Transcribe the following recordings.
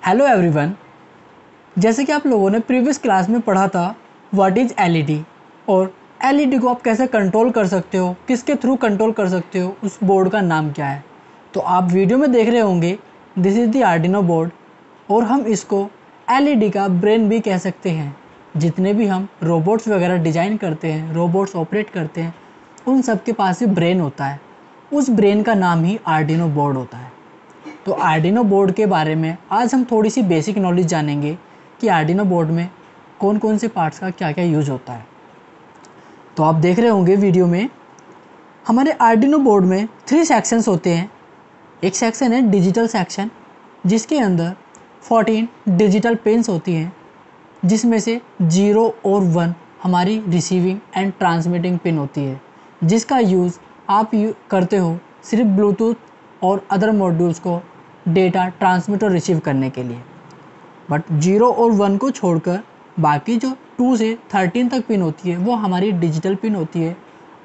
Hello everyone. जैसे कि आप लोगों ने प्रीवियस क्लास में पढ़ा था व्हाट इज़ एलईडी और एलईडी को आप कैसे कंट्रोल कर सकते हो, किसके थ्रू कंट्रोल कर सकते हो, उस बोर्ड का नाम क्या है। तो आप वीडियो में देख रहे होंगे this is the Arduino board और हम इसको एलईडी का ब्रेन भी कह सकते हैं। जितने भी हम रोबोट्स वगैरह डिज़ाइन करते हैं, रोबोट्स ऑपरेट करते हैं, उन सब के पास ही ब्रेन होता है। उस ब्रेन का नाम ही आर्डिनो बोर्ड होता है। तो आर्डिनो बोर्ड के बारे में आज हम थोड़ी सी बेसिक नॉलेज जानेंगे कि आर्डिनो बोर्ड में कौन कौन से पार्ट्स का क्या क्या यूज होता है। तो आप देख रहे होंगे वीडियो में हमारे आर्डिनो बोर्ड में 3 सेक्शंस होते हैं। एक सेक्शन है डिजिटल सेक्शन, जिसके अंदर 14 डिजिटल पिन्स होती हैं, जिसमें से 0 और 1 हमारी रिसीविंग एंड ट्रांसमिटिंग पिन होती है, जिसका यूज़ आप करते हो सिर्फ ब्लूटूथ और अदर मॉड्यूल्स को डेटा ट्रांसमिट और रिसीव करने के लिए। बट 0 और 1 को छोड़कर बाकी जो 2 से 13 तक पिन होती है वो हमारी डिजिटल पिन होती है।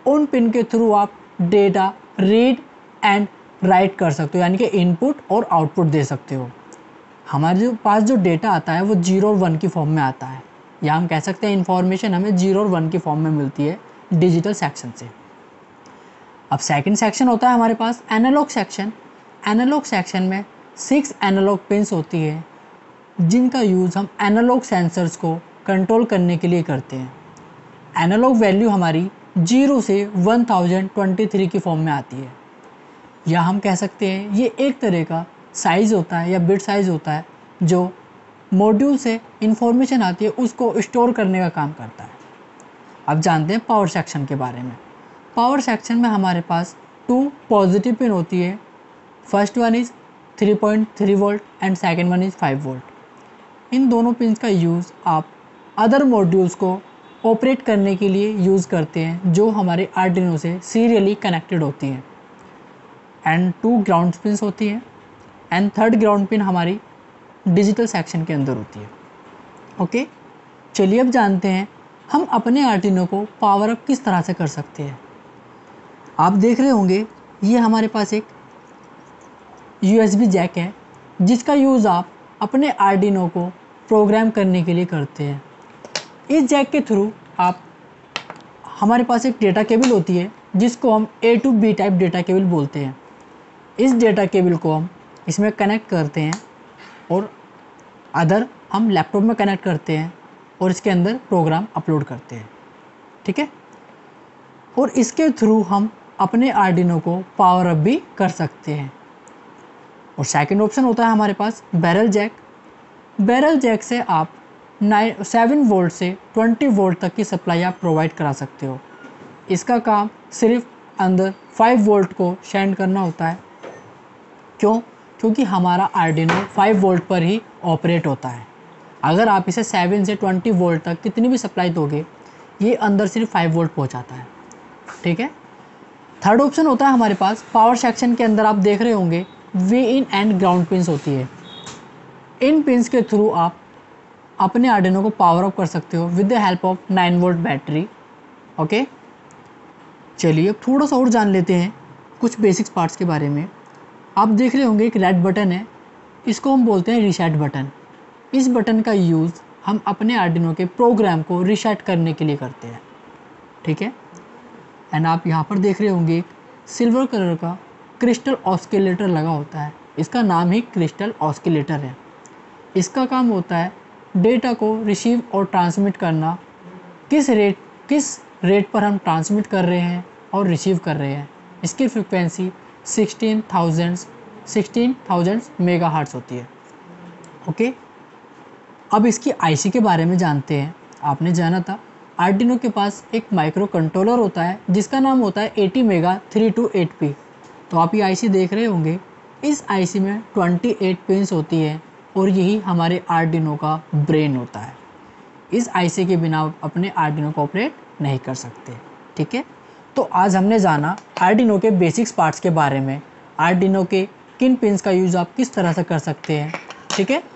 उन पिन के थ्रू आप डेटा रीड एंड राइट कर सकते हो, यानी कि इनपुट और आउटपुट दे सकते हो। हमारे जो पास जो डेटा आता है वो 0 और 1 की फॉर्म में आता है, या हम कह सकते हैं इन्फॉर्मेशन हमें 0 और 1 की फॉर्म में मिलती है डिजिटल सेक्शन से। अब सेकंड सेक्शन होता है हमारे पास एनालॉग सेक्शन। एनालॉग सेक्शन में 6 एनालॉग पिन्स होती है, जिनका यूज़ हम एनालॉग सेंसर्स को कंट्रोल करने के लिए करते हैं। एनालॉग वैल्यू हमारी 0 से 1023 की फॉर्म में आती है, या हम कह सकते हैं ये एक तरह का साइज़ होता है या बिट साइज़ होता है जो मॉड्यूल से इंफॉर्मेशन आती है उसको स्टोर करने का काम करता है। अब जानते हैं पावर सेक्शन के बारे में। पावर सेक्शन में हमारे पास 2 पॉजिटिव पिन होती है। First one is 3.3 volt and second one is 5 volt. इन दोनों पिन्स का यूज़ आप अदर मॉड्यूल्स को ऑपरेट करने के लिए यूज़ करते हैं, जो हमारे आर्डिनो से सीरियली कनेक्टेड होती हैं। एंड 2 ग्राउंड पिन्स होती हैं एंड थर्ड ग्राउंड पिन हमारी डिजिटल सेक्शन के अंदर होती है। ओके, चलिए अब जानते हैं हम अपने आर्डिनो को पावर अप किस तरह से कर सकते हैं। आप देख रहे होंगे ये हमारे पास एक USB जैक है, जिसका यूज़ आप अपने आर्डिनो को प्रोग्राम करने के लिए करते हैं। इस जैक के थ्रू आप हमारे पास एक डेटा केबल होती है, जिसको हम A to B type data cable बोलते हैं। इस डेटा केबल को हम इसमें कनेक्ट करते हैं और अदर हम लैपटॉप में कनेक्ट करते हैं और इसके अंदर प्रोग्राम अपलोड करते हैं। ठीक है, और इसके थ्रू हम अपने आर्डिनो को पावर अप भी कर सकते हैं। और सेकंड ऑप्शन होता है हमारे पास बैरल जैक। बैरल जैक से आप 7 वोल्ट से 20 वोल्ट तक की सप्लाई आप प्रोवाइड करा सकते हो। इसका काम सिर्फ अंदर 5 वोल्ट को सेंड करना होता है। क्यों? क्योंकि हमारा आर्डिनो 5 वोल्ट पर ही ऑपरेट होता है। अगर आप इसे 7 से 20 वोल्ट तक कितनी भी सप्लाई दोगे, ये अंदर सिर्फ 5 वोल्ट पहुँचाता है। ठीक है, थर्ड ऑप्शन होता है हमारे पास पावर सेक्शन के अंदर। आप देख रहे होंगे V in and ground pins होती है। इन पिन्स के थ्रू आप अपने आर्डिनो को पावर अप कर सकते हो with the help of 9 volt battery. Okay, चलिए अब थोड़ा सा और जान लेते हैं कुछ बेसिक्स पार्ट्स के बारे में। आप देख रहे होंगे एक रेड बटन है, इसको हम बोलते हैं रीसेट बटन। इस बटन का यूज़ हम अपने आर्डिनो के प्रोग्राम को रीसेट करने के लिए करते हैं। ठीक है, एंड आप यहाँ पर देख रहे होंगे एक सिल्वर कलर का क्रिस्टल ऑस्किलेटर लगा होता है। इसका नाम ही क्रिस्टल ऑस्किलेटर है। इसका काम होता है डेटा को रिसीव और ट्रांसमिट करना, किस रेट पर हम ट्रांसमिट कर रहे हैं और रिसीव कर रहे हैं। इसकी फ्रिक्वेंसी 16,000 मेगाहर्ट्ज़ होती है। ओके, अब इसकी आईसी के बारे में जानते हैं। आपने जाना था आर्डिनो के पास एक माइक्रो कंट्रोलर होता है, जिसका नाम होता है ATmega 328P। तो आप ये आईसी देख रहे होंगे, इस आईसी में 28 पिन्स होती है और यही हमारे आर्डिनो का ब्रेन होता है। इस आईसी के बिना आप अपने आर्डिनो को ऑपरेट नहीं कर सकते। ठीक है, तो आज हमने जाना आर्डिनो के बेसिक्स पार्ट्स के बारे में, आर्डिनो के किन पिन्स का यूज़ आप किस तरह से कर सकते हैं। ठीक है।